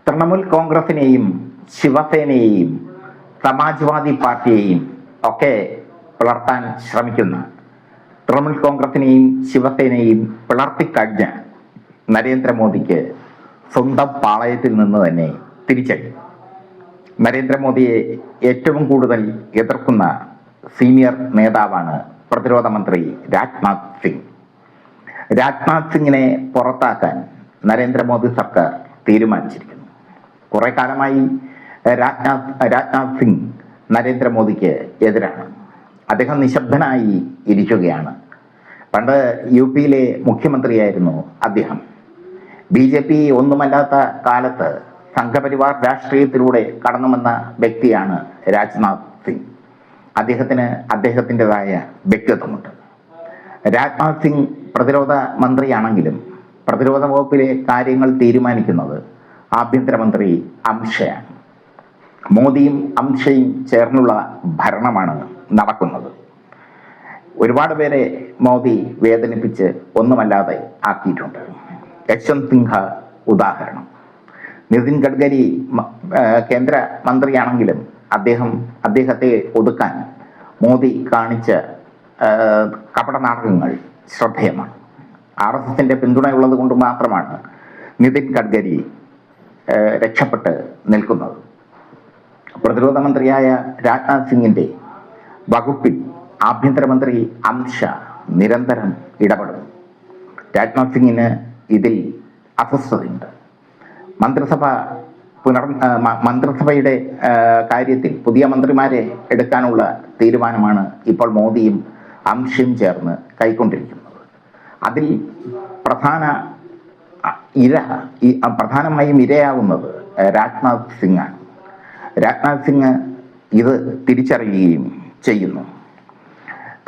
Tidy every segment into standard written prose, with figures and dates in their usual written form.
തൃണമൂൽ കോൺഗ്രസിനെയും ശിവസേനയെയും സമാജ്വാദി പാർട്ടിയെയും ഒക്കെ പിളർത്താൻ ശ്രമിക്കുന്ന തൃണമൂൽ കോൺഗ്രസിനെയും ശിവസേനയെയും പിളർത്തിക്കഴിഞ്ഞ നരേന്ദ്രമോദിക്ക് സ്വന്തം പാളയത്തിൽ നിന്ന് തന്നെ തിരിച്ചടി. നരേന്ദ്രമോദിയെ ഏറ്റവും കൂടുതൽ എതിർക്കുന്ന സീനിയർ നേതാവാണ് പ്രതിരോധ മന്ത്രി രാജ്നാഥ് സിംഗ്. രാജ്നാഥ് സിംഗിനെ പുറത്താക്കാൻ നരേന്ദ്രമോദി സർക്കാർ തീരുമാനിച്ചിരിക്കുന്നു. കുറെ കാലമായി രാജ്നാഥ് സിംഗ് നരേന്ദ്രമോദിക്ക് എതിരാണ്. അദ്ദേഹം നിശബ്ദനായി ഇരിക്കുകയാണ്. പണ്ട് UP-യിലെ മുഖ്യമന്ത്രിയായിരുന്നു അദ്ദേഹം. BJP ഒന്നുമല്ലാത്ത കാലത്ത് സംഘപരിവാർ രാഷ്ട്രീയത്തിലൂടെ കടന്നു വന്ന വ്യക്തിയാണ് രാജ്നാഥ് സിംഗ്. അദ്ദേഹത്തിന് അദ്ദേഹത്തിൻ്റെതായ വ്യക്തിത്വമുണ്ട്. രാജ്നാഥ് സിംഗ് പ്രതിരോധ മന്ത്രിയാണെങ്കിലും പ്രതിരോധ വകുപ്പിലെ കാര്യങ്ങൾ തീരുമാനിക്കുന്നത് ആഭ്യന്തരമന്ത്രി അമിത്ഷയാണ്. മോദിയും അമിത്ഷയും ചേർന്നുള്ള ഭരണമാണ് നടക്കുന്നത്. ഒരുപാട് പേരെ മോദി വേദനിപ്പിച്ച് ഒന്നുമല്ലാതെ ആക്കിയിട്ടുണ്ട്. യശ്വന്ത് സിൻഹ ഉദാഹരണം. നിതിൻ ഗഡ്കരി കേന്ദ്ര മന്ത്രിയാണെങ്കിലും അദ്ദേഹത്തെ ഒതുക്കാൻ മോദി കാണിച്ച കപട നാടകങ്ങൾ ശ്രദ്ധേയമാണ്. RSSന്റെ പിന്തുണയുള്ളത് കൊണ്ട് മാത്രമാണ് നിതിൻ ഗഡ്കരി രക്ഷപ്പെട്ട് നിൽക്കുന്നത്. പ്രതിരോധ മന്ത്രിയായ രാജ്നാഥ് സിംഗിന്റെ വകുപ്പിൽ ആഭ്യന്തരമന്ത്രി അമിത്ഷാ നിരന്തരം ഇടപെടുന്നു. രാജ്നാഥ് സിംഗിന് ഇതിൽ അസ്വസ്ഥതയുണ്ട്. മന്ത്രിസഭയുടെ കാര്യത്തിൽ പുതിയ മന്ത്രിമാരെ എടുക്കാനുള്ള തീരുമാനമാണ് ഇപ്പോൾ മോദിയും അമിത്ഷയും ചേർന്ന് കൈക്കൊണ്ടിരിക്കുന്നത്. അതിൽ പ്രധാനമായും ഇരയാവുന്നത് രാജ്നാഥ് സിംഗ് ആണ്. രാജ്നാഥ് സിംഗ് ഇത് തിരിച്ചറിയുകയും ചെയ്യുന്നു.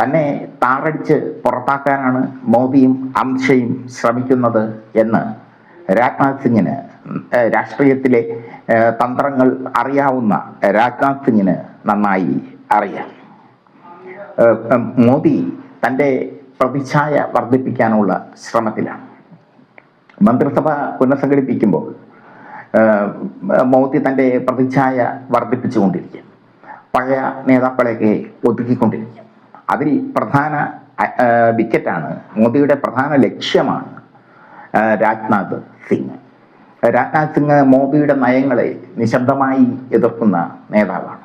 തന്നെ താറടിച്ച് പുറത്താക്കാനാണ് മോദിയും അമിത്ഷയും ശ്രമിക്കുന്നത് എന്ന് രാജ്നാഥ് സിംഗിന്, രാഷ്ട്രീയത്തിലെ തന്ത്രങ്ങൾ അറിയാവുന്ന രാജ്നാഥ് സിംഗിന് നന്നായി അറിയാം. മോദി തൻ്റെ പ്രതിച്ഛായ വർദ്ധിപ്പിക്കാനുള്ള ശ്രമത്തിലാണ്. മന്ത്രിസഭ പുനഃസംഘടിപ്പിക്കുമ്പോൾ മോദി തൻ്റെ പ്രതിച്ഛായ വർദ്ധിപ്പിച്ചുകൊണ്ടിരിക്കും. പഴയ നേതാക്കളെയൊക്കെ ഒതുക്കിക്കൊണ്ടിരിക്കും. അതിൽ പ്രധാന വിക്കറ്റാണ്, മോദിയുടെ പ്രധാന ലക്ഷ്യമാണ് രാജ്നാഥ് സിംഗ്. രാജ്നാഥ് സിംഗ് മോദിയുടെ നയങ്ങളെ നിശബ്ദമായി എതിർക്കുന്ന നേതാവാണ്.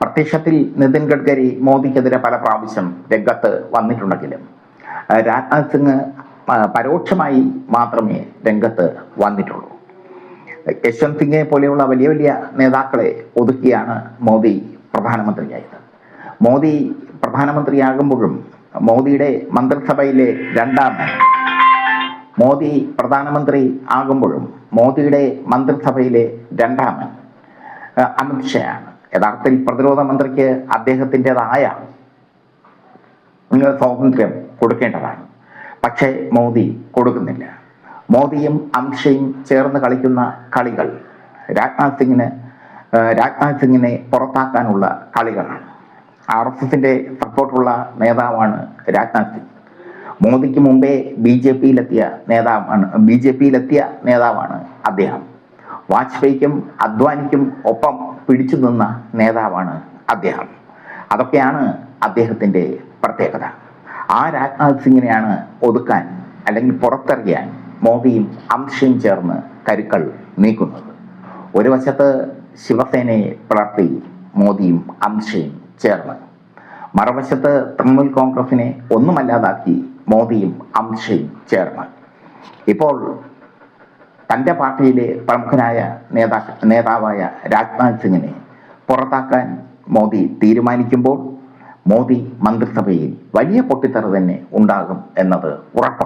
പ്രത്യക്ഷത്തിൽ നിതിൻ ഗഡ്കരി മോദിക്കെതിരെ പല പ്രാവശ്യം രംഗത്ത് വന്നിട്ടുണ്ടെങ്കിലും രാജ്നാഥ് സിംഗ് പരോക്ഷമായി മാത്രമേ രംഗത്ത് വന്നിട്ടുള്ളൂ. യശ്വന്ത് സിംഗെ പോലെയുള്ള വലിയ വലിയ നേതാക്കളെ ഒതുക്കിയാണ് മോദി പ്രധാനമന്ത്രിയായത്. മോദി പ്രധാനമന്ത്രിയാകുമ്പോഴും മോദിയുടെ മന്ത്രിസഭയിലെ മോദി പ്രധാനമന്ത്രി ആകുമ്പോഴും മോദിയുടെ മന്ത്രിസഭയിലെ രണ്ടാമൻ അമിത്ഷയാണ്. യഥാർത്ഥത്തിൽ പ്രതിരോധ മന്ത്രിക്ക് അദ്ദേഹത്തിൻ്റെതായ സ്വാതന്ത്ര്യം കൊടുക്കേണ്ടതാണ്. പക്ഷേ മോദി കൊടുക്കുന്നില്ല. മോദിയും അമിത്ഷയും ചേർന്ന് കളിക്കുന്ന കളികൾ രാജ്നാഥ് സിംഗിനെ പുറത്താക്കാനുള്ള കളികളാണ്. RSSന്റെ സപ്പോർട്ടുള്ള നേതാവാണ് രാജ്നാഥ് സിംഗ്. മോദിക്ക് മുമ്പേ BJPയിലെത്തിയ നേതാവാണ് അദ്ദേഹം. വാജ്പേയിക്കും അദ്വാനിക്കും ഒപ്പം പിടിച്ചു നിന്ന നേതാവാണ് അദ്ദേഹം. അതൊക്കെയാണ് അദ്ദേഹത്തിൻ്റെ പ്രത്യേകത. ആ രാജ്നാഥ് സിംഗിനെയാണ് ഒതുക്കാൻ അല്ലെങ്കിൽ പുറത്തെറിയാൻ മോദിയും അമിത്ഷയും ചേർന്ന് കരുക്കൾ നീക്കുന്നത്. ഒരു വശത്ത് ശിവസേനയെ പിളർത്തി മോദിയും അമിത്ഷയും ചേർന്ന്, മറുവശത്ത് തൃണമൂൽ കോൺഗ്രസിനെ ഒന്നുമല്ലാതാക്കി മോദിയും അമിത്ഷയും ചേർന്ന്. ഇപ്പോൾ തൻ്റെ പാർട്ടിയിലെ പ്രമുഖനായ നേതാവായ രാജ്നാഥ് സിംഗിനെ പുറത്താക്കാൻ മോദി തീരുമാനിക്കുമ്പോൾ മോദി മന്ത്രിസഭയിൽ വലിയ പൊട്ടിത്തെറി തന്നെ ഉണ്ടാകും എന്നത് ഉറപ്പാണ്.